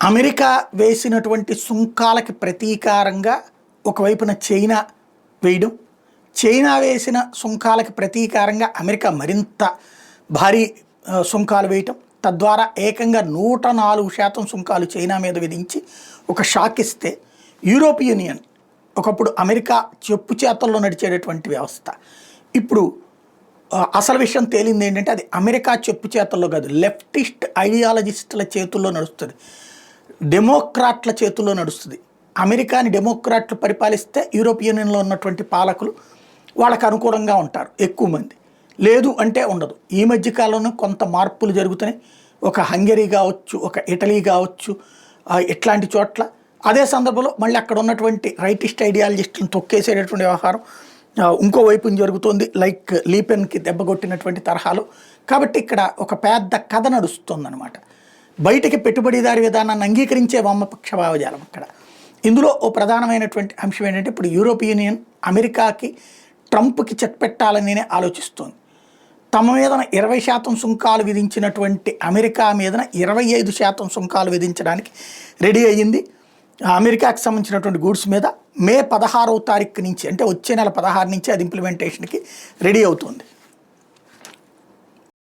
America వేసినటువంటి సుంకాలకి ప్రతీకారంగా ఒకవైపున China వేయడం, చైనా వేసిన సుంకాలకి ప్రతీకారంగా అమెరికా మరింత భారీ సుంకాలు వేయటం, తద్వారా ఏకంగా 104% సుంకాలు చైనా మీద విధించి ఒక షాక్ ఇస్తే, యూరోపియన్ యూనియన్ ఒకప్పుడు అమెరికా చెప్పు చేతల్లో నడిచేటటువంటి వ్యవస్థ ఇప్పుడు అసలు విషయం తేలింది ఏంటంటే అది అమెరికా చెప్పు చేతల్లో కాదు, లెఫ్టిస్ట్ ఐడియాలజిస్టుల చేతుల్లో నడుస్తుంది, డెమోక్రాట్ల చేతుల్లో నడుస్తుంది. అమెరికాని డెమోక్రాట్లు పరిపాలిస్తే యూరోపియన్ యూనియన్లో ఉన్నటువంటి పాలకులు వాళ్ళకు అనుకూలంగా ఉంటారు ఎక్కువ మంది, లేదు అంటే ఉండదు. ఈ మధ్యకాలంలో కొంత మార్పులు జరుగుతున్నాయి. ఒక హంగరీ కావచ్చు, ఒక ఇటలీ కావచ్చు, ఇట్లాంటి చోట్ల అదే సందర్భంలో మళ్ళీ అక్కడ ఉన్నటువంటి రైటిస్ట్ ఐడియాలజిస్టులను తొక్కేసేటటువంటి వ్యవహారం ఇంకో వైపున జరుగుతుంది, లైక్ లీపెన్కి దెబ్బ కొట్టినటువంటి తరహాలో. కాబట్టి ఇక్కడ ఒక పెద్ద కథ నడుస్తుందన్నమాట. బయటికి పెట్టుబడిదారి విధానాన్ని అంగీకరించే వామపక్ష భావజాలం అక్కడ. ఇందులో ఓ ప్రధానమైనటువంటి అంశం ఏంటంటే ఇప్పుడు యూరోపియన్ యూనియన్ అమెరికాకి ట్రంప్కి చెక్ పెట్టాలని ఆలోచిస్తోంది. తమ మీదన 20% సుంకాలు విధించినటువంటి అమెరికా మీదన 25% సుంకాలు విధించడానికి రెడీ అయ్యింది. అమెరికాకి సంబంధించినటువంటి గూడ్స్ మీద మే 16వ తారీఖు నుంచి, అంటే వచ్చే నెల 16 నుంచి అది ఇంప్లిమెంటేషన్కి రెడీ అవుతుంది.